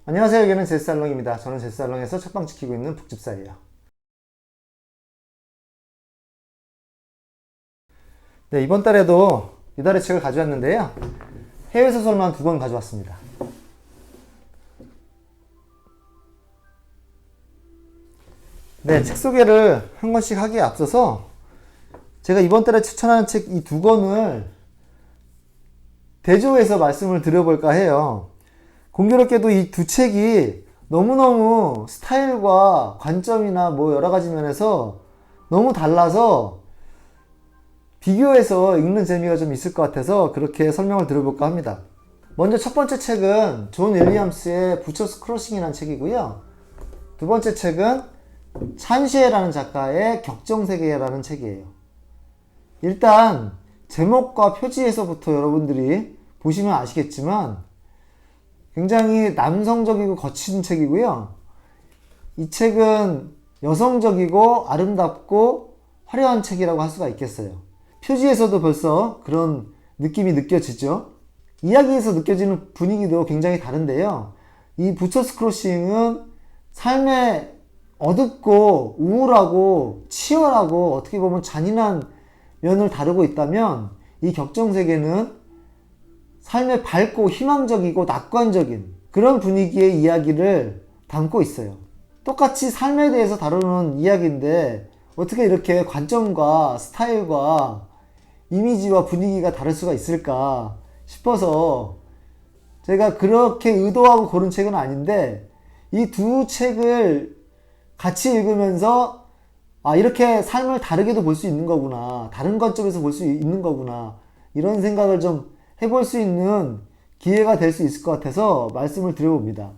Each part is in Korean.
안녕하세요. 여기는 제스살롱입니다. 저는 제스살롱에서 책방 지키고 있는 북집사예요. 네, 이번 달에도 이달의 책을 가져왔는데요. 해외소설만 2권 가져왔습니다. 네, 책 소개를 한 권씩 하기에 앞서서 제가 이번 달에 추천하는 책 이 2권을 대조해서 말씀을 드려볼까 해요. 공교롭게도 이 두 책이 너무너무 스타일과 관점이나 뭐 여러 가지 면에서 너무 달라서 비교해서 읽는 재미가 좀 있을 것 같아서 그렇게 설명을 드려볼까 합니다. 먼저 첫 번째 책은 존 윌리엄스의 부처스 크로싱이라는 책이고요. 두 번째 책은 찬시에라는 작가의 격정세계라는 책이에요. 일단 제목과 표지에서부터 여러분들이 보시면 아시겠지만 굉장히 남성적이고 거친 책이고요. 이 책은 여성적이고 아름답고 화려한 책이라고 할 수가 있겠어요. 표지에서도 벌써 그런 느낌이 느껴지죠. 이야기에서 느껴지는 분위기도 굉장히 다른데요. 이 부처스 크로싱은 삶의 어둡고 우울하고 치열하고 어떻게 보면 잔인한 면을 다루고 있다면 이 격정세계는 삶의 밝고 희망적이고 낙관적인 그런 분위기의 이야기를 담고 있어요. 똑같이 삶에 대해서 다루는 이야기인데 어떻게 이렇게 관점과 스타일과 이미지와 분위기가 다를 수가 있을까 싶어서 제가 그렇게 의도하고 고른 책은 아닌데 이 두 책을 같이 읽으면서 이렇게 삶을 다르게도 볼 수 있는 거구나, 다른 관점에서 볼 수 있는 거구나, 이런 생각을 좀 해볼 수 있는 기회가 될 수 있을 것 같아서 말씀을 드려봅니다.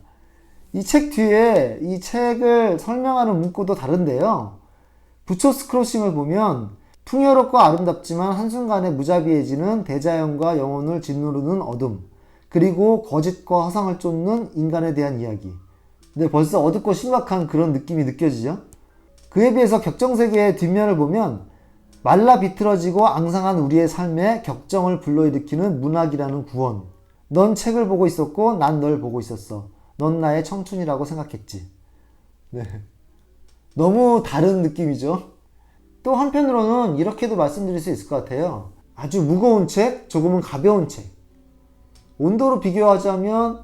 이 책 뒤에 이 책을 설명하는 문구도 다른데요. 부처스 크로싱을 보면 풍요롭고 아름답지만 한순간에 무자비해지는 대자연과 영혼을 짓누르는 어둠, 그리고 거짓과 허상을 쫓는 인간에 대한 이야기. 근데 벌써 어둡고 심각한 그런 느낌이 느껴지죠? 그에 비해서 격정세계의 뒷면을 보면 말라 비틀어지고 앙상한 우리의 삶에 격정을 불러일으키는 문학이라는 구원. 넌 책을 보고 있었고 난 널 보고 있었어. 넌 나의 청춘이라고 생각했지. 네. 너무 다른 느낌이죠. 또 한편으로는 이렇게도 말씀드릴 수 있을 것 같아요. 아주 무거운 책, 조금은 가벼운 책. 온도로 비교하자면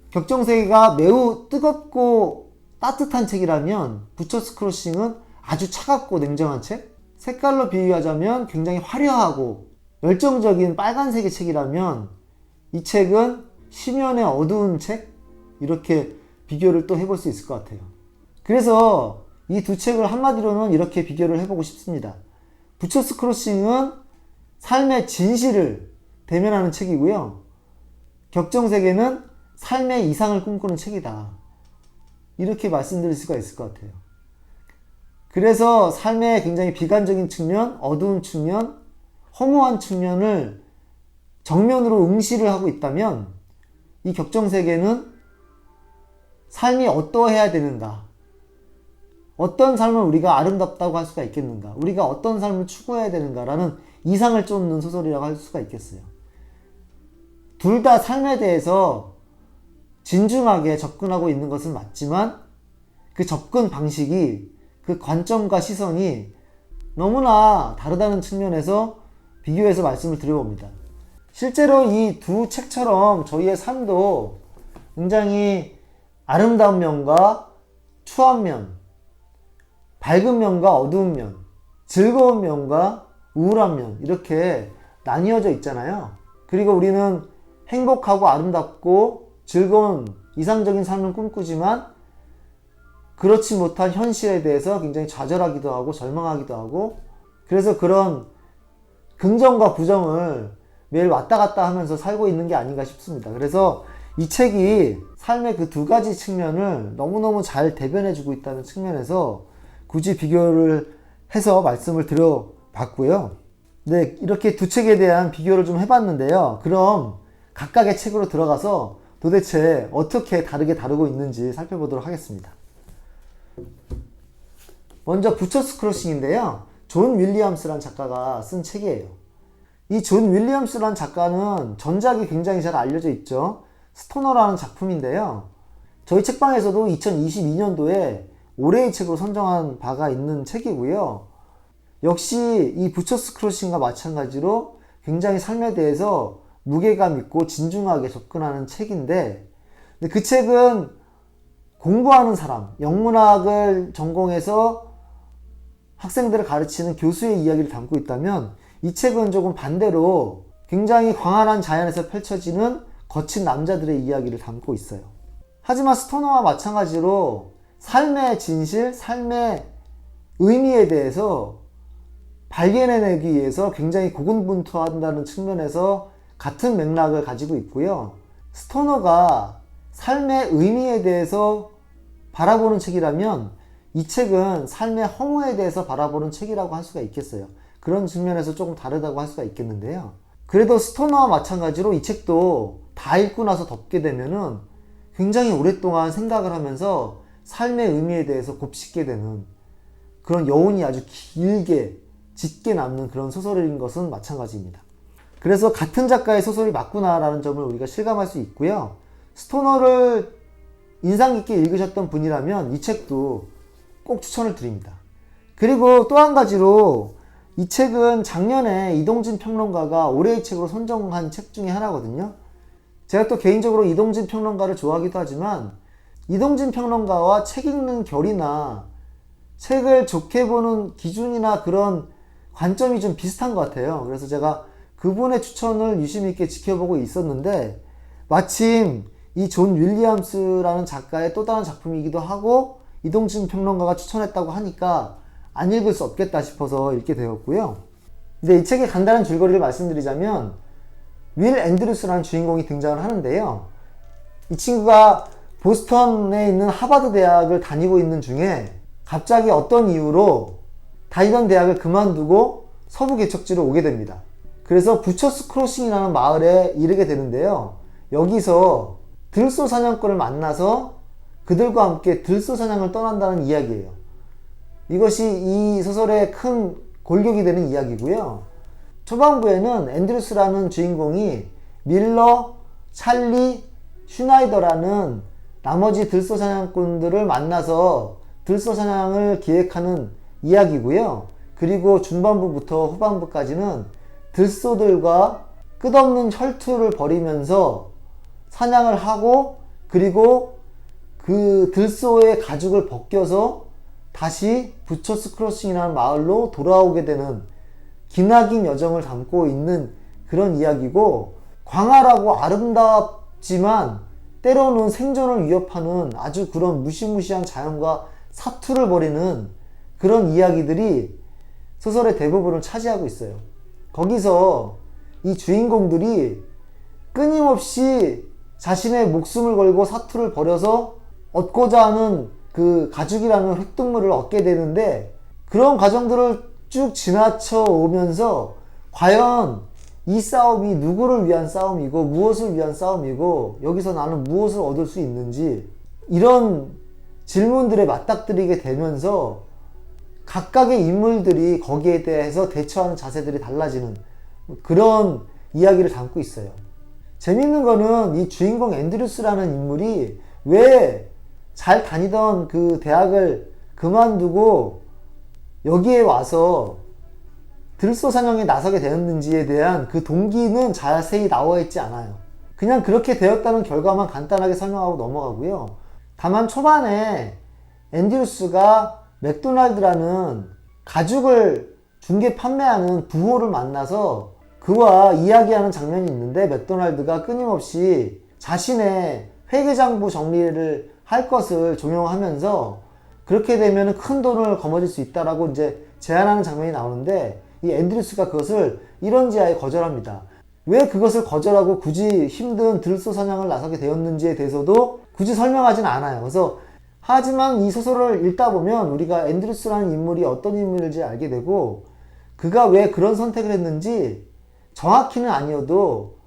격정세계가 매우 뜨겁고 따뜻한 책이라면 부처스 크로싱은 아주 차갑고 냉정한 책. 색깔로 비유하자면 굉장히 화려하고 열정적인 빨간색의 책이라면 이 책은 심연의 어두운 책? 이렇게 비교를 또 해볼 수 있을 것 같아요. 그래서 이 두 책을 한마디로는 이렇게 비교를 해보고 싶습니다. 부처스 크로싱은 삶의 진실을 대면하는 책이고요. 격정세계는 삶의 이상을 꿈꾸는 책이다. 이렇게 말씀드릴 수가 있을 것 같아요. 그래서 삶의 굉장히 비관적인 측면, 어두운 측면, 허무한 측면을 정면으로 응시를 하고 있다면 이 격정세계는 삶이 어떠해야 되는가, 어떤 삶을 우리가 아름답다고 할 수가 있겠는가, 우리가 어떤 삶을 추구해야 되는가라는 이상을 쫓는 소설이라고 할 수가 있겠어요. 둘 다 삶에 대해서 진중하게 접근하고 있는 것은 맞지만 그 접근 방식이, 그 관점과 시선이 너무나 다르다는 측면에서 비교해서 말씀을 드려봅니다. 실제로 이 두 책처럼 저희의 삶도 굉장히 아름다운 면과 추한 면, 밝은 면과 어두운 면, 즐거운 면과 우울한 면, 이렇게 나뉘어져 있잖아요. 그리고 우리는 행복하고 아름답고 즐거운 이상적인 삶을 꿈꾸지만 그렇지 못한 현실에 대해서 굉장히 좌절하기도 하고 절망하기도 하고, 그래서 그런 긍정과 부정을 매일 왔다 갔다 하면서 살고 있는 게 아닌가 싶습니다. 그래서 이 책이 삶의 그 두 가지 측면을 너무너무 잘 대변해주고 있다는 측면에서 굳이 비교를 해서 말씀을 드려봤고요. 네, 이렇게 두 책에 대한 비교를 좀 해봤는데요. 그럼 각각의 책으로 들어가서 도대체 어떻게 다르게 다루고 있는지 살펴보도록 하겠습니다. 먼저 부처스 크로싱인데요. 존 윌리엄스라는 작가가 쓴 책이에요. 이 존 윌리엄스라는 작가는 전작이 굉장히 잘 알려져 있죠. 스토너라는 작품인데요. 저희 책방에서도 2022년도에 올해의 책으로 선정한 바가 있는 책이고요. 역시 이 부처스 크로싱과 마찬가지로 굉장히 삶에 대해서 무게감 있고 진중하게 접근하는 책인데, 근데 그 책은 공부하는 사람, 영문학을 전공해서 학생들을 가르치는 교수의 이야기를 담고 있다면, 이 책은 조금 반대로 굉장히 광활한 자연에서 펼쳐지는 거친 남자들의 이야기를 담고 있어요. 하지만 스토너와 마찬가지로 삶의 진실, 삶의 의미에 대해서 발견해내기 위해서 굉장히 고군분투한다는 측면에서 같은 맥락을 가지고 있고요. 스토너가 삶의 의미에 대해서 바라보는 책이라면 이 책은 삶의 허무에 대해서 바라보는 책이라고 할 수가 있겠어요. 그런 측면에서 조금 다르다고 할 수가 있겠는데요. 그래도 스토너와 마찬가지로 이 책도 다 읽고 나서 덮게 되면은 굉장히 오랫동안 생각을 하면서 삶의 의미에 대해서 곱씹게 되는 그런 여운이 아주 길게 짙게 남는 그런 소설인 것은 마찬가지입니다. 그래서 같은 작가의 소설이 맞구나라는 점을 우리가 실감할 수 있고요. 스토너를 인상 깊게 읽으셨던 분이라면 이 책도 꼭 추천을 드립니다. 그리고 또 한 가지로 이 책은 작년에 이동진 평론가가 올해의 책으로 선정한 책 중에 하나거든요. 제가 또 개인적으로 이동진 평론가를 좋아하기도 하지만 이동진 평론가와 책 읽는 결이나 책을 좋게 보는 기준이나 그런 관점이 좀 비슷한 것 같아요. 그래서 제가 그분의 추천을 유심히 있게 지켜보고 있었는데, 마침 이 존 윌리엄스라는 작가의 또 다른 작품이기도 하고 이동진 평론가가 추천했다고 하니까 안 읽을 수 없겠다 싶어서 읽게 되었고요. 근데 이 책의 간단한 줄거리를 말씀드리자면, 윌 앤드루스라는 주인공이 등장을 하는데요. 이 친구가 보스턴에 있는 하버드 대학을 다니고 있는 중에 갑자기 어떤 이유로 다니던 대학을 그만두고 서부 개척지로 오게 됩니다. 그래서 부처스 크로싱이라는 마을에 이르게 되는데요. 여기서 들소 사냥꾼을 만나서 그들과 함께 들소 사냥을 떠난다는 이야기예요. 이것이 이 소설의 큰 골격이 되는 이야기고요. 초반부에는 앤드루스라는 주인공이 밀러, 찰리, 슈나이더라는 나머지 들소 사냥꾼들을 만나서 들소 사냥을 기획하는 이야기고요. 그리고 중반부부터 후반부까지는 들소들과 끝없는 혈투를 벌이면서 사냥을 하고, 그리고 그 들소의 가죽을 벗겨서 다시 부처스 크로싱이라는 마을로 돌아오게 되는 기나긴 여정을 담고 있는 그런 이야기고, 광활하고 아름답지만 때로는 생존을 위협하는 아주 그런 무시무시한 자연과 사투를 벌이는 그런 이야기들이 소설의 대부분을 차지하고 있어요. 거기서 이 주인공들이 끊임없이 자신의 목숨을 걸고 사투를 벌여서 얻고자 하는 그 가죽이라는 획득물을 얻게 되는데, 그런 과정들을 쭉 지나쳐 오면서 과연 이 싸움이 누구를 위한 싸움이고 무엇을 위한 싸움이고 여기서 나는 무엇을 얻을 수 있는지, 이런 질문들에 맞닥뜨리게 되면서 각각의 인물들이 거기에 대해서 대처하는 자세들이 달라지는 그런 이야기를 담고 있어요. 재밌는 거는 이 주인공 앤드루스라는 인물이 왜 잘 다니던 그 대학을 그만두고 여기에 와서 들소 사냥에 나서게 되었는지에 대한 그 동기는 자세히 나와 있지 않아요. 그냥 그렇게 되었다는 결과만 간단하게 설명하고 넘어가고요. 다만 초반에 앤드루스가 맥도날드라는 가죽을 중개 판매하는 부호를 만나서 그와 이야기하는 장면이 있는데, 맥도날드가 끊임없이 자신의 회계장부 정리를 할 것을 종용하면서 그렇게 되면 큰 돈을 거머쥘 수 있다라고 이제 제안하는 장면이 나오는데, 이 앤드루스가 그것을 이런지아에 거절합니다. 왜 그것을 거절하고 굳이 힘든 들소 사냥을 나서게 되었는지에 대해서도 굳이 설명하지는 않아요. 그래서 하지만 이 소설을 읽다 보면 우리가 앤드루스라는 인물이 어떤 인물인지 알게 되고, 그가 왜 그런 선택을 했는지 정확히는 아니어도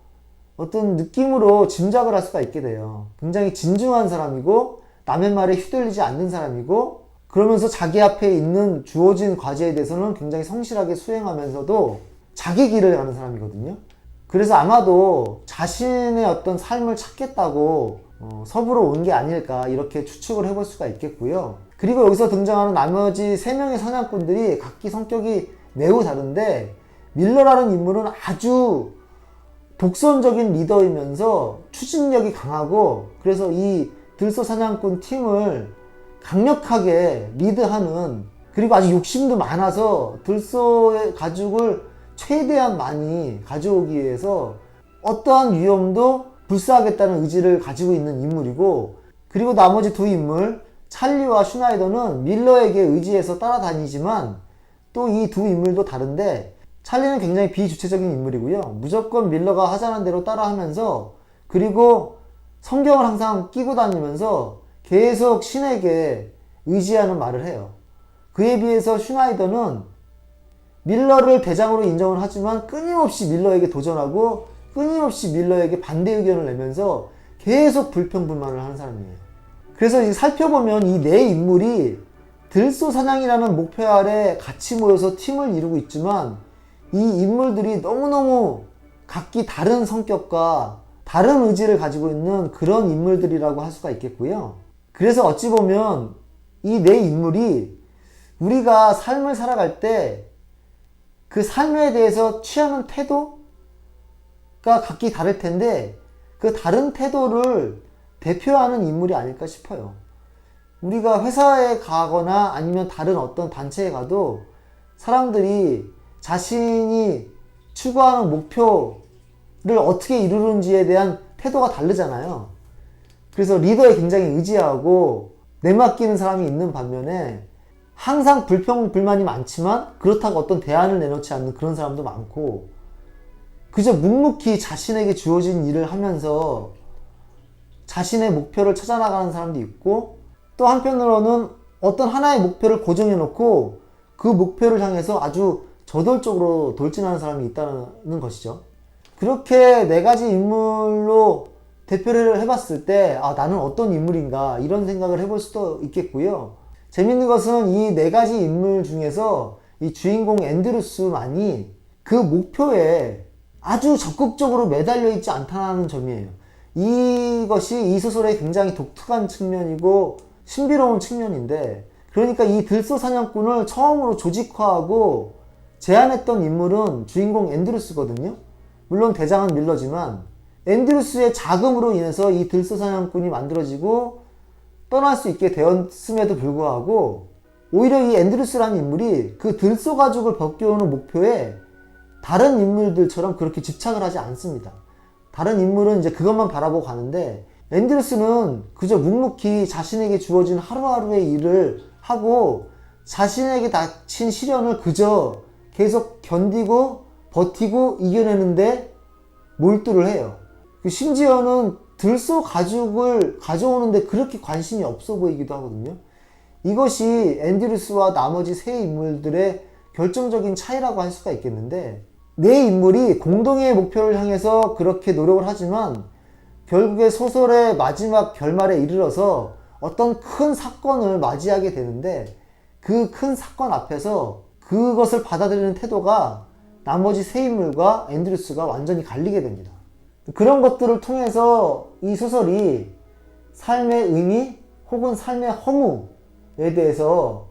어떤 느낌으로 짐작을 할 수가 있게 돼요. 굉장히 진중한 사람이고 남의 말에 휘둘리지 않는 사람이고, 그러면서 자기 앞에 있는 주어진 과제에 대해서는 굉장히 성실하게 수행하면서도 자기 길을 가는 사람이거든요. 그래서 아마도 자신의 어떤 삶을 찾겠다고 섭으로 온 게 아닐까 이렇게 추측을 해볼 수가 있겠고요. 그리고 여기서 등장하는 나머지 3명의 사냥꾼들이 각기 성격이 매우 다른데 밀러라는 인물은 아주 독선적인 리더이면서 추진력이 강하고 그래서 이 들소 사냥꾼 팀을 강력하게 리드하는, 그리고 아주 욕심도 많아서 들소의 가죽을 최대한 많이 가져오기 위해서 어떠한 위험도 불사하겠다는 의지를 가지고 있는 인물이고, 그리고 나머지 두 인물 찰리와 슈나이더는 밀러에게 의지해서 따라다니지만 또 이 두 인물도 다른데 찰리는 굉장히 비주체적인 인물이고요. 무조건 밀러가 하자는 대로 따라하면서, 그리고 성경을 항상 끼고 다니면서 계속 신에게 의지하는 말을 해요. 그에 비해서 슈나이더는 밀러를 대장으로 인정을 하지만 끊임없이 밀러에게 도전하고 끊임없이 밀러에게 반대 의견을 내면서 계속 불평불만을 하는 사람이에요. 그래서 이제 살펴보면 이 네 인물이 들소 사냥이라는 목표 아래 같이 모여서 팀을 이루고 있지만 이 인물들이 너무너무 각기 다른 성격과 다른 의지를 가지고 있는 그런 인물들이라고 할 수가 있겠고요. 그래서 어찌 보면 이 네 인물이 우리가 삶을 살아갈 때 그 삶에 대해서 취하는 태도가 각기 다를 텐데 그 다른 태도를 대표하는 인물이 아닐까 싶어요. 우리가 회사에 가거나 아니면 다른 어떤 단체에 가도 사람들이 자신이 추구하는 목표를 어떻게 이루는지에 대한 태도가 다르잖아요. 그래서 리더에 굉장히 의지하고 내맡기는 사람이 있는 반면에 항상 불평불만이 많지만 그렇다고 어떤 대안을 내놓지 않는 그런 사람도 많고, 그저 묵묵히 자신에게 주어진 일을 하면서 자신의 목표를 찾아나가는 사람도 있고, 또 한편으로는 어떤 하나의 목표를 고정해 놓고 그 목표를 향해서 아주 저돌적으로 돌진하는 사람이 있다는 것이죠. 그렇게 네 가지 인물로 대표를 해봤을 때 나는 어떤 인물인가 이런 생각을 해볼 수도 있겠고요. 재밌는 것은 이 네 가지 인물 중에서 이 주인공 앤드루스만이 그 목표에 아주 적극적으로 매달려 있지 않다는 점이에요. 이것이 이 소설의 굉장히 독특한 측면이고 신비로운 측면인데, 그러니까 이 들소 사냥꾼을 처음으로 조직화하고 제안했던 인물은 주인공 앤드루스거든요. 물론 대장은 밀러지만 앤드루스의 자금으로 인해서 이 들소 사냥꾼이 만들어지고 떠날 수 있게 되었음에도 불구하고 오히려 이 앤드루스라는 인물이 그 들소 가죽을 벗겨오는 목표에 다른 인물들처럼 그렇게 집착을 하지 않습니다. 다른 인물은 이제 그것만 바라보고 가는데 앤드루스는 그저 묵묵히 자신에게 주어진 하루하루의 일을 하고 자신에게 닥친 시련을 그저 계속 견디고 버티고 이겨내는데 몰두를 해요. 심지어는 들소 가죽을 가져오는데 그렇게 관심이 없어 보이기도 하거든요. 이것이 앤드루스와 나머지 세 인물들의 결정적인 차이라고 할 수가 있겠는데, 네 인물이 공동의 목표를 향해서 그렇게 노력을 하지만 결국에 소설의 마지막 결말에 이르러서 어떤 큰 사건을 맞이하게 되는데 그 큰 사건 앞에서 그것을 받아들이는 태도가 나머지 세 인물과 앤드루스가 완전히 갈리게 됩니다. 그런 것들을 통해서 이 소설이 삶의 의미 혹은 삶의 허무에 대해서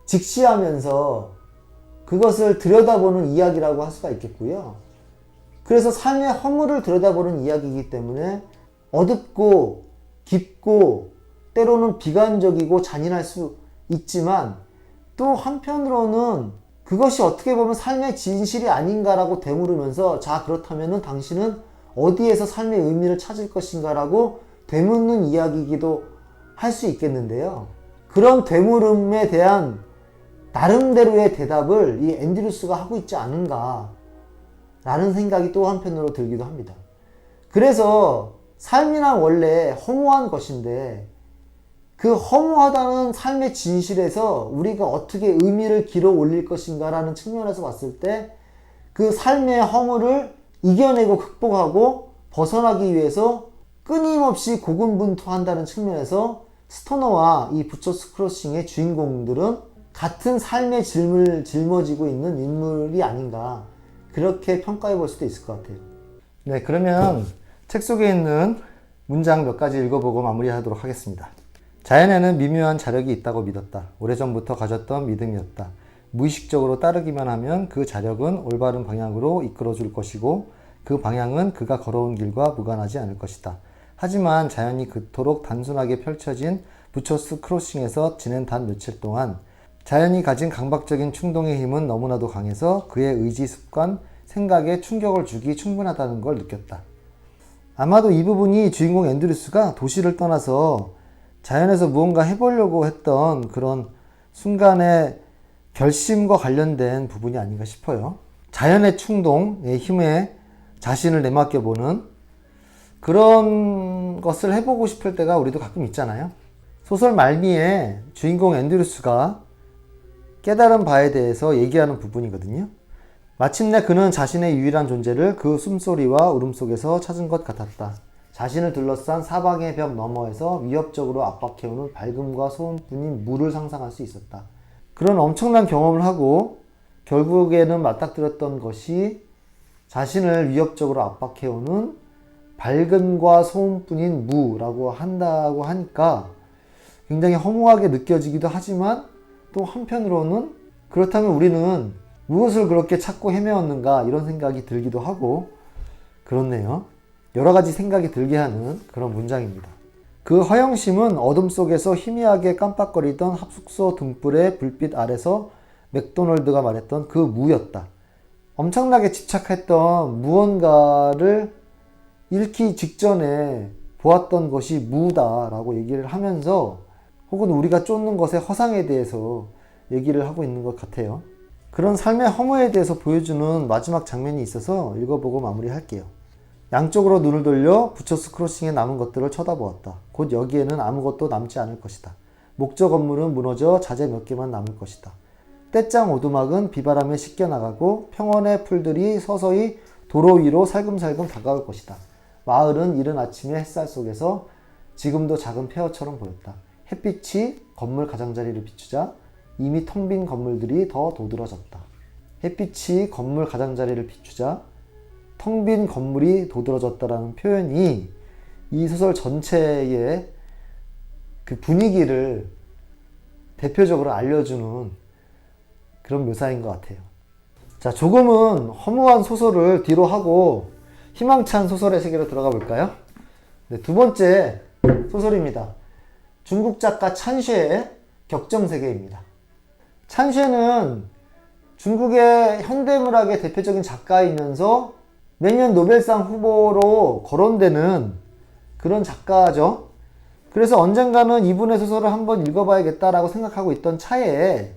직시하면서 그것을 들여다보는 이야기라고 할 수가 있겠고요. 그래서 삶의 허무를 들여다보는 이야기이기 때문에 어둡고 깊고 때로는 비관적이고 잔인할 수 있지만 또 한편으로는 그것이 어떻게 보면 삶의 진실이 아닌가라고 되물으면서 자, 그렇다면 당신은 어디에서 삶의 의미를 찾을 것인가 라고 되묻는 이야기이기도 할 수 있겠는데요. 그런 되물음에 대한 나름대로의 대답을 이 앤드루스가 하고 있지 않은가 라는 생각이 또 한편으로 들기도 합니다. 그래서 삶이란 원래 허무한 것인데 그 허무하다는 삶의 진실에서 우리가 어떻게 의미를 길어 올릴 것인가 라는 측면에서 봤을 때 그 삶의 허무를 이겨내고 극복하고 벗어나기 위해서 끊임없이 고군분투한다는 측면에서 스토너와 이 부처스 크로싱의 주인공들은 같은 삶의 짐을 짊어지고 있는 인물이 아닌가, 그렇게 평가해 볼 수도 있을 것 같아요. 네, 그러면 책 속에 있는 문장 몇 가지 읽어보고 마무리하도록 하겠습니다. 자연에는 미묘한 자력이 있다고 믿었다. 오래전부터 가졌던 믿음이었다. 무의식적으로 따르기만 하면 그 자력은 올바른 방향으로 이끌어줄 것이고 그 방향은 그가 걸어온 길과 무관하지 않을 것이다. 하지만 자연이 그토록 단순하게 펼쳐진 부처스 크로싱에서 지낸 단 며칠 동안 자연이 가진 강박적인 충동의 힘은 너무나도 강해서 그의 의지, 습관, 생각에 충격을 주기 충분하다는 걸 느꼈다. 아마도 이 부분이 주인공 앤드류스가 도시를 떠나서 자연에서 무언가 해보려고 했던 그런 순간의 결심과 관련된 부분이 아닌가 싶어요. 자연의 충동의 힘에 자신을 내맡겨보는 그런 것을 해보고 싶을 때가 우리도 가끔 있잖아요. 소설 말미에 주인공 앤드류스가 깨달은 바에 대해서 얘기하는 부분이거든요. 마침내 그는 자신의 유일한 존재를 그 숨소리와 울음속에서 찾은 것 같았다. 자신을 둘러싼 사방의 벽 너머에서 위협적으로 압박해오는 밝음과 소음뿐인 물을 상상할 수 있었다. 그런 엄청난 경험을 하고 결국에는 맞닥뜨렸던 것이 자신을 위협적으로 압박해오는 밝음과 소음뿐인 무라고 한다고 하니까 굉장히 허무하게 느껴지기도 하지만 또 한편으로는 그렇다면 우리는 무엇을 그렇게 찾고 헤매었는가 이런 생각이 들기도 하고 그렇네요. 여러 가지 생각이 들게 하는 그런 문장입니다. 그 허영심은 어둠 속에서 희미하게 깜빡거리던 합숙소 등불의 불빛 아래서 맥도널드가 말했던 그 무였다. 엄청나게 집착했던 무언가를 잃기 직전에 보았던 것이 무다라고 얘기를 하면서 혹은 우리가 쫓는 것의 허상에 대해서 얘기를 하고 있는 것 같아요. 그런 삶의 허무에 대해서 보여주는 마지막 장면이 있어서 읽어보고 마무리할게요. 양쪽으로 눈을 돌려 부처스 크로싱에 남은 것들을 쳐다보았다. 곧 여기에는 아무것도 남지 않을 것이다. 목적 건물은 무너져 자재 몇 개만 남을 것이다. 떼짱 오두막은 비바람에 씻겨나가고 평원의 풀들이 서서히 도로 위로 살금살금 다가올 것이다. 마을은 이른 아침의 햇살 속에서 지금도 작은 폐허처럼 보였다. 햇빛이 건물 가장자리를 비추자 이미 텅 빈 건물들이 더 도드라졌다. 햇빛이 건물 가장자리를 비추자 텅 빈 건물이 도드라졌다라는 표현이 이 소설 전체의 그 분위기를 대표적으로 알려주는 그런 묘사인 것 같아요. 자, 조금은 허무한 소설을 뒤로 하고 희망찬 소설의 세계로 들어가 볼까요? 네, 두 번째 소설입니다. 중국 작가 찬쉐의 격정세계입니다. 찬쉐는 중국의 현대문학의 대표적인 작가이면서 매년 노벨상 후보로 거론되는 그런 작가죠. 그래서 언젠가는 이분의 소설을 한번 읽어봐야겠다라고 생각하고 있던 차에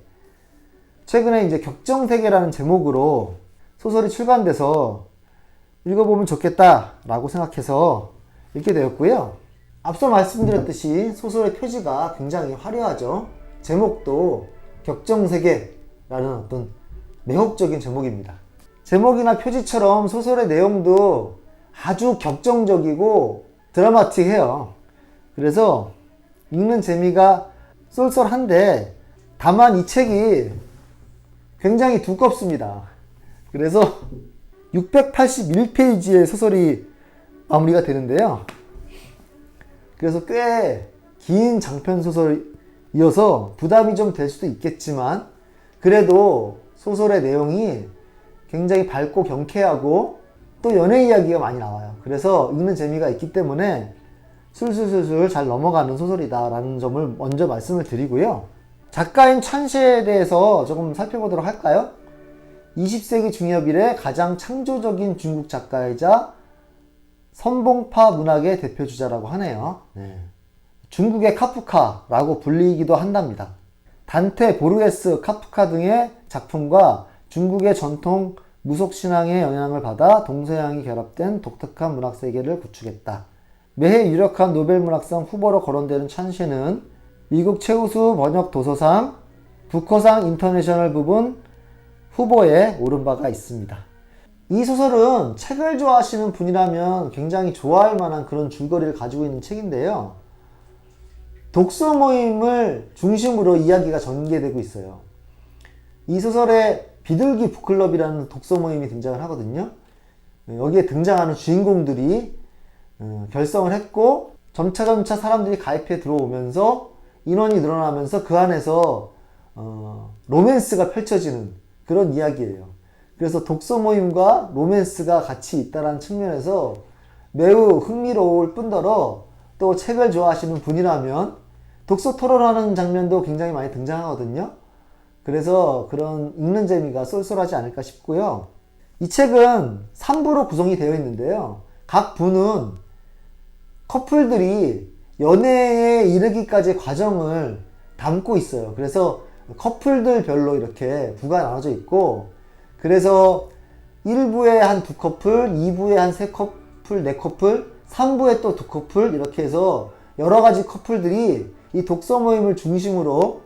최근에 이제 격정세계라는 제목으로 소설이 출간돼서 읽어보면 좋겠다라고 생각해서 읽게 되었고요. 앞서 말씀드렸듯이 소설의 표지가 굉장히 화려하죠. 제목도 격정세계라는 어떤 매혹적인 제목입니다. 제목이나 표지처럼 소설의 내용도 아주 격정적이고 드라마틱해요. 그래서 읽는 재미가 쏠쏠한데 다만 이 책이 굉장히 두껍습니다. 그래서 681페이지의 소설이 마무리가 되는데요. 그래서 꽤 긴 장편 소설이어서 부담이 좀 될 수도 있겠지만 그래도 소설의 내용이 굉장히 밝고 경쾌하고 또 연애 이야기가 많이 나와요. 그래서 읽는 재미가 있기 때문에 술술술술 잘 넘어가는 소설이다 라는 점을 먼저 말씀을 드리고요. 작가인 찬쉐에 대해서 조금 살펴보도록 할까요? 20세기 중엽 이래 가장 창조적인 중국 작가이자 선봉파 문학의 대표주자라고 하네요. 네. 중국의 카프카라고 불리기도 한답니다. 단테, 보르헤스, 카프카 등의 작품과 중국의 전통 무속신앙의 영향을 받아 동서양이 결합된 독특한 문학세계를 구축했다. 매해 유력한 노벨문학상 후보로 거론되는 찬쉐는 미국 최우수 번역 도서상, 부커상 인터내셔널 부분 후보에 오른 바가 있습니다. 이 소설은 책을 좋아하시는 분이라면 굉장히 좋아할 만한 그런 줄거리를 가지고 있는 책인데요. 독서 모임을 중심으로 이야기가 전개되고 있어요. 이 소설에 비둘기 북클럽이라는 독서 모임이 등장을 하거든요. 여기에 등장하는 주인공들이 결성을 했고 점차 사람들이 가입해 들어오면서 인원이 늘어나면서 그 안에서 로맨스가 펼쳐지는 그런 이야기예요. 그래서 독서 모임과 로맨스가 같이 있다는 측면에서 매우 흥미로울 뿐더러 또 책을 좋아하시는 분이라면 독서 토론하는 장면도 굉장히 많이 등장하거든요. 그래서 그런 읽는 재미가 쏠쏠하지 않을까 싶고요. 이 책은 3부로 구성이 되어 있는데요. 각 부는 커플들이 연애에 이르기까지의 과정을 담고 있어요. 그래서 커플들별로 이렇게 부가 나눠져 있고, 그래서 1부에 한 2커플, 2부에 한 3커플, 4커플, 3부에 또 2커플, 이렇게 해서 여러 가지 커플들이 이 독서 모임을 중심으로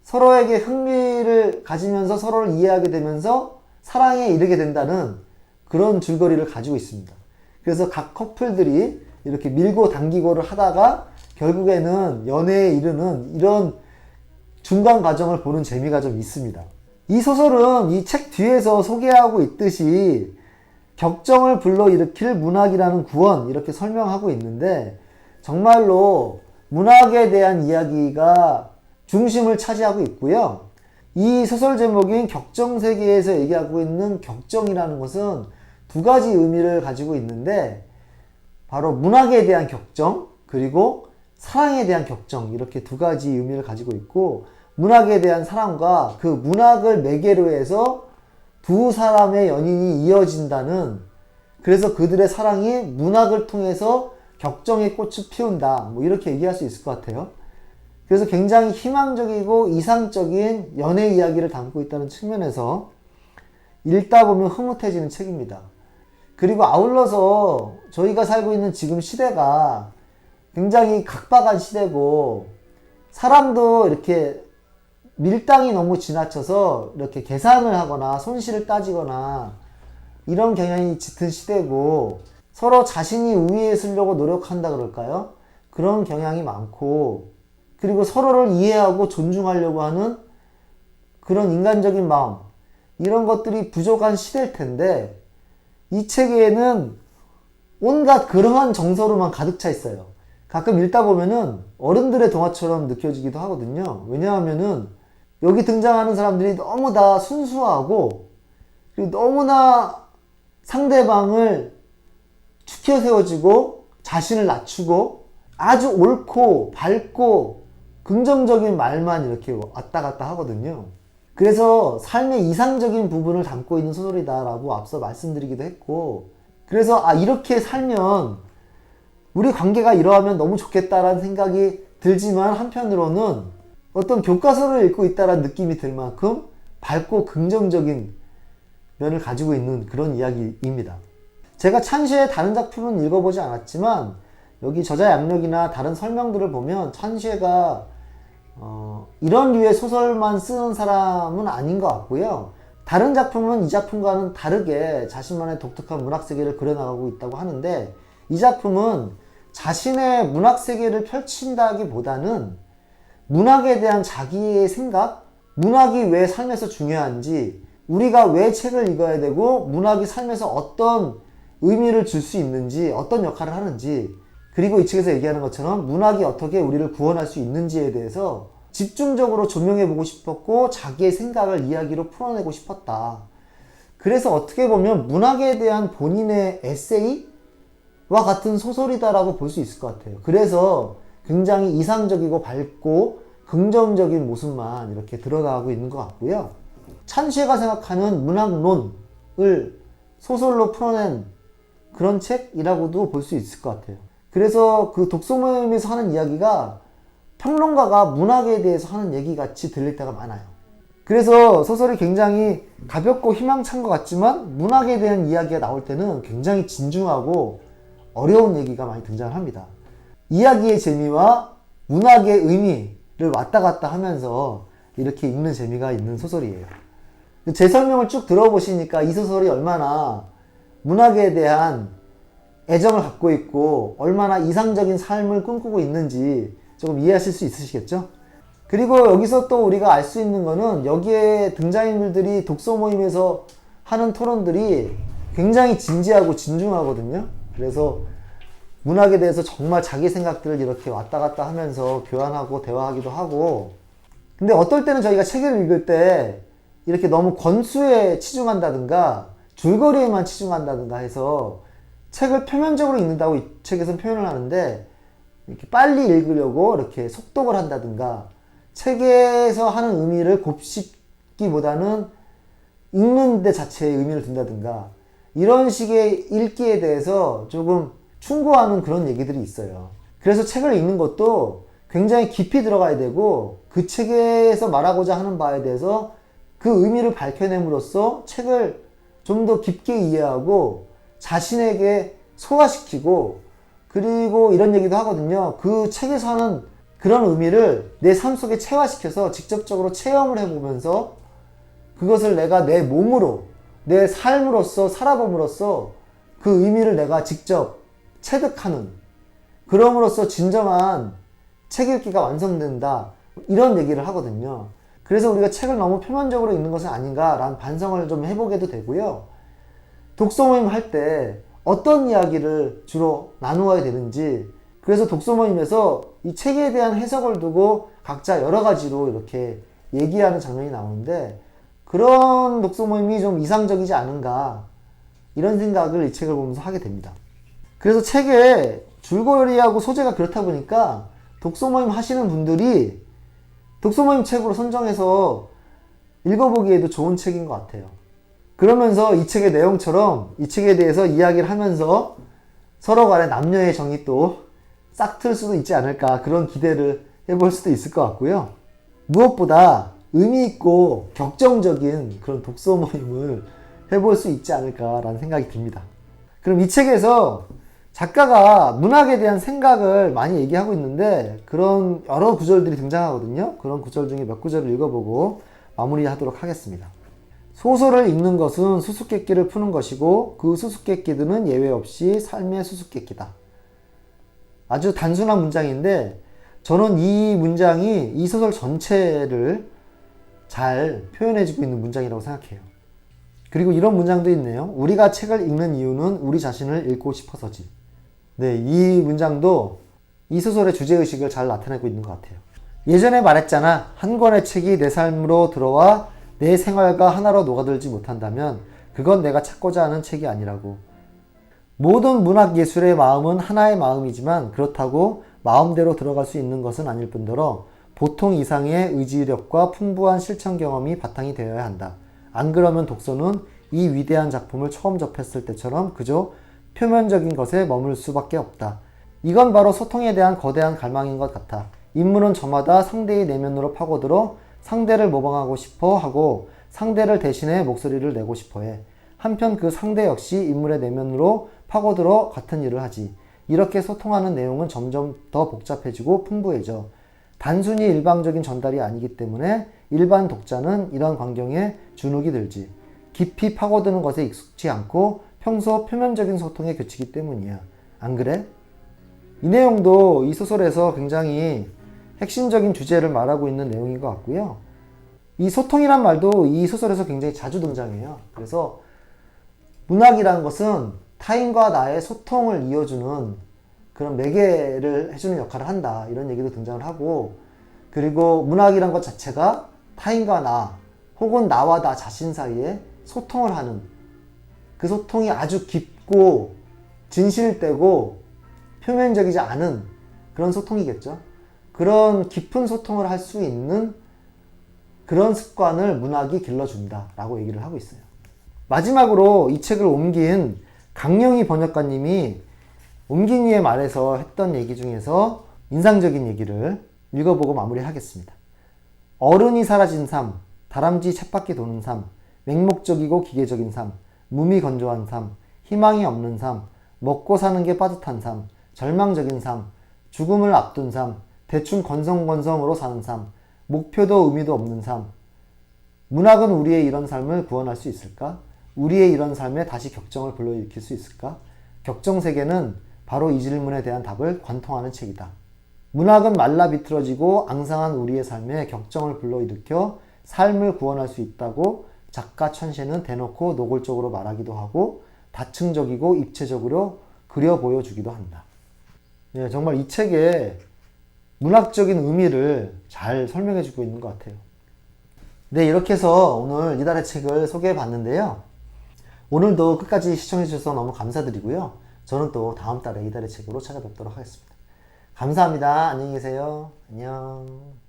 서로에게 흥미를 가지면서 서로를 이해하게 되면서 사랑에 이르게 된다는 그런 줄거리를 가지고 있습니다. 그래서 각 커플들이 이렇게 밀고 당기고를 하다가 결국에는 연애에 이르는 이런 중간 과정을 보는 재미가 좀 있습니다. 이 소설은 이 책 뒤에서 소개하고 있듯이 격정을 불러일으킬 문학이라는 구원, 이렇게 설명하고 있는데 정말로 문학에 대한 이야기가 중심을 차지하고 있고요. 이 소설 제목인 격정세계에서 얘기하고 있는 격정이라는 것은 두 가지 의미를 가지고 있는데, 바로 문학에 대한 격정, 그리고 사랑에 대한 격정, 이렇게 두 가지 의미를 가지고 있고, 문학에 대한 사랑과 그 문학을 매개로 해서 두 사람의 연인이 이어진다는, 그래서 그들의 사랑이 문학을 통해서 격정의 꽃을 피운다, 뭐 이렇게 얘기할 수 있을 것 같아요. 그래서 굉장히 희망적이고 이상적인 연애 이야기를 담고 있다는 측면에서 읽다 보면 흐뭇해지는 책입니다. 그리고 아울러서 저희가 살고 있는 지금 시대가 굉장히 각박한 시대고, 사람도 이렇게 밀당이 너무 지나쳐서 이렇게 계산을 하거나 손실을 따지거나 이런 경향이 짙은 시대고, 서로 자신이 우위에 서려고 노력한다 그럴까요? 그런 경향이 많고, 그리고 서로를 이해하고 존중하려고 하는 그런 인간적인 마음, 이런 것들이 부족한 시대일 텐데, 이 책에는 온갖 그러한 정서로만 가득 차 있어요. 가끔 읽다 보면은 어른들의 동화처럼 느껴지기도 하거든요. 왜냐하면은 여기 등장하는 사람들이 너무 다 순수하고, 그리고 너무나 상대방을 추켜 세워지고 자신을 낮추고 아주 옳고 밝고 긍정적인 말만 이렇게 왔다 갔다 하거든요. 그래서 삶의 이상적인 부분을 담고 있는 소설이다라고 앞서 말씀드리기도 했고, 그래서 이렇게 살면 우리 관계가 이러하면 너무 좋겠다라는 생각이 들지만, 한편으로는 어떤 교과서를 읽고 있다라는 느낌이 들 만큼 밝고 긍정적인 면을 가지고 있는 그런 이야기입니다. 제가 찬시의 다른 작품은 읽어보지 않았지만 여기 저자 양력이나 다른 설명들을 보면 찬시가 이런 류의 소설만 쓰는 사람은 아닌 것 같고요. 다른 작품은 이 작품과는 다르게 자신만의 독특한 문학세계를 그려나가고 있다고 하는데, 이 작품은 자신의 문학세계를 펼친다기보다는 문학에 대한 자기의 생각, 문학이 왜 삶에서 중요한지, 우리가 왜 책을 읽어야 되고 문학이 삶에서 어떤 의미를 줄 수 있는지, 어떤 역할을 하는지, 그리고 이 책에서 얘기하는 것처럼 문학이 어떻게 우리를 구원할 수 있는지에 대해서 집중적으로 조명해보고 싶었고, 자기의 생각을 이야기로 풀어내고 싶었다. 그래서 어떻게 보면 문학에 대한 본인의 에세이와 같은 소설이다라고 볼 수 있을 것 같아요. 그래서 굉장히 이상적이고 밝고 긍정적인 모습만 이렇게 드러나고 있는 것 같고요. 찬시가 생각하는 문학론을 소설로 풀어낸 그런 책이라고도 볼 수 있을 것 같아요. 그래서 그 독서 모임에서 하는 이야기가 평론가가 문학에 대해서 하는 얘기 같이 들릴 때가 많아요. 그래서 소설이 굉장히 가볍고 희망찬 것 같지만 문학에 대한 이야기가 나올 때는 굉장히 진중하고 어려운 얘기가 많이 등장합니다. 이야기의 재미와 문학의 의미를 왔다 갔다 하면서 이렇게 읽는 재미가 있는 소설이에요. 제 설명을 쭉 들어보시니까 이 소설이 얼마나 문학에 대한 애정을 갖고 있고 얼마나 이상적인 삶을 꿈꾸고 있는지 조금 이해하실 수 있으시겠죠? 그리고 여기서 또 우리가 알 수 있는 거는, 여기에 등장인물들이 독서 모임에서 하는 토론들이 굉장히 진지하고 진중하거든요. 그래서 문학에 대해서 정말 자기 생각들을 이렇게 왔다 갔다 하면서 교환하고 대화하기도 하고, 근데 어떨 때는 저희가 책을 읽을 때 이렇게 너무 권수에 치중한다든가 줄거리에만 치중한다든가 해서 책을 표면적으로 읽는다고 이 책에서는 표현을 하는데, 이렇게 빨리 읽으려고 이렇게 속독을 한다든가 책에서 하는 의미를 곱씹기보다는 읽는 데 자체에 의미를 둔다든가 이런 식의 읽기에 대해서 조금 충고하는 그런 얘기들이 있어요. 그래서 책을 읽는 것도 굉장히 깊이 들어가야 되고, 그 책에서 말하고자 하는 바에 대해서 그 의미를 밝혀냄으로써 책을 좀 더 깊게 이해하고 자신에게 소화시키고, 그리고 이런 얘기도 하거든요. 그 책에서 하는 그런 의미를 내 삶 속에 체화시켜서 직접적으로 체험을 해보면서 그것을 내가 내 몸으로, 내 삶으로서 살아봄으로써 그 의미를 내가 직접 체득하는, 그럼으로써 진정한 책 읽기가 완성된다, 이런 얘기를 하거든요. 그래서 우리가 책을 너무 표면적으로 읽는 것은 아닌가라는 반성을 좀 해보게도 되고요. 독서 모임 할 때 어떤 이야기를 주로 나누어야 되는지, 그래서 독서 모임에서 이 책에 대한 해석을 두고 각자 여러 가지로 이렇게 얘기하는 장면이 나오는데, 그런 독서 모임이 좀 이상적이지 않은가, 이런 생각을 이 책을 보면서 하게 됩니다. 그래서 책의 줄거리하고 소재가 그렇다 보니까 독서 모임 하시는 분들이 독서 모임 책으로 선정해서 읽어보기에도 좋은 책인 것 같아요. 그러면서 이 책의 내용처럼 이 책에 대해서 이야기를 하면서 서로 간에 남녀의 정이 또 싹 틀 수도 있지 않을까, 그런 기대를 해볼 수도 있을 것 같고요. 무엇보다 의미 있고 격정적인 그런 독서 모임을 해볼 수 있지 않을까라는 생각이 듭니다. 그럼 이 책에서 작가가 문학에 대한 생각을 많이 얘기하고 있는데, 그런 여러 구절들이 등장하거든요. 그런 구절 중에 몇 구절을 읽어보고 마무리하도록 하겠습니다. 소설을 읽는 것은 수수께끼를 푸는 것이고 그 수수께끼들은 예외 없이 삶의 수수께끼다. 아주 단순한 문장인데 저는 이 문장이 이 소설 전체를 잘 표현해주고 있는 문장이라고 생각해요. 그리고 이런 문장도 있네요. 우리가 책을 읽는 이유는 우리 자신을 읽고 싶어서지. 네, 이 문장도 이 소설의 주제의식을 잘 나타내고 있는 것 같아요. 예전에 말했잖아. 한 권의 책이 내 삶으로 들어와 내 생활과 하나로 녹아들지 못한다면 그건 내가 찾고자 하는 책이 아니라고. 모든 문학 예술의 마음은 하나의 마음이지만 그렇다고 마음대로 들어갈 수 있는 것은 아닐 뿐더러 보통 이상의 의지력과 풍부한 실천 경험이 바탕이 되어야 한다. 안 그러면 독서는 이 위대한 작품을 처음 접했을 때처럼 그저 표면적인 것에 머물 수밖에 없다. 이건 바로 소통에 대한 거대한 갈망인 것 같아. 인물은 저마다 상대의 내면으로 파고들어 상대를 모방하고 싶어 하고 상대를 대신해 목소리를 내고 싶어 해. 한편 그 상대 역시 인물의 내면으로 파고들어 같은 일을 하지. 이렇게 소통하는 내용은 점점 더 복잡해지고 풍부해져. 단순히 일방적인 전달이 아니기 때문에 일반 독자는 이런 광경에 주눅이 들지. 깊이 파고드는 것에 익숙치 않고 평소 표면적인 소통에 그치기 때문이야. 안 그래? 이 내용도 이 소설에서 굉장히 핵심적인 주제를 말하고 있는 내용인 것 같고요. 이 소통이란 말도 이 소설에서 굉장히 자주 등장해요. 그래서 문학이라는 것은 타인과 나의 소통을 이어주는 그런 매개를 해주는 역할을 한다, 이런 얘기도 등장을 하고, 그리고 문학이란 것 자체가 타인과 나 혹은 나와 나 자신 사이에 소통을 하는, 그 소통이 아주 깊고 진실되고 표면적이지 않은 그런 소통이겠죠. 그런 깊은 소통을 할 수 있는 그런 습관을 문학이 길러준다 라고 얘기를 하고 있어요. 마지막으로 이 책을 옮긴 강영희 번역가님이 옮긴 이의 말에서 했던 얘기 중에서 인상적인 얘기를 읽어보고 마무리하겠습니다. 어른이 사라진 삶, 다람쥐 쳇바퀴 도는 삶, 맹목적이고 기계적인 삶, 무미건조한 삶, 희망이 없는 삶, 먹고 사는 게 빠듯한 삶, 절망적인 삶, 죽음을 앞둔 삶, 대충 건성건성으로 사는 삶, 목표도 의미도 없는 삶. 문학은 우리의 이런 삶을 구원할 수 있을까? 우리의 이런 삶에 다시 격정을 불러일으킬 수 있을까? 격정세계는 바로 이 질문에 대한 답을 관통하는 책이다. 문학은 말라 비틀어지고 앙상한 우리의 삶에 격정을 불러일으켜 삶을 구원할 수 있다고 작가 천셰는 대놓고 노골적으로 말하기도 하고 다층적이고 입체적으로 그려 보여주기도 한다. 예, 정말 이 책의 문학적인 의미를 잘 설명해 주고 있는 것 같아요. 네, 이렇게 해서 오늘 이달의 책을 소개해 봤는데요. 오늘도 끝까지 시청해 주셔서 너무 감사드리고요. 저는 또 다음 달에 이달의 책으로 찾아뵙도록 하겠습니다. 감사합니다. 안녕히 계세요. 안녕.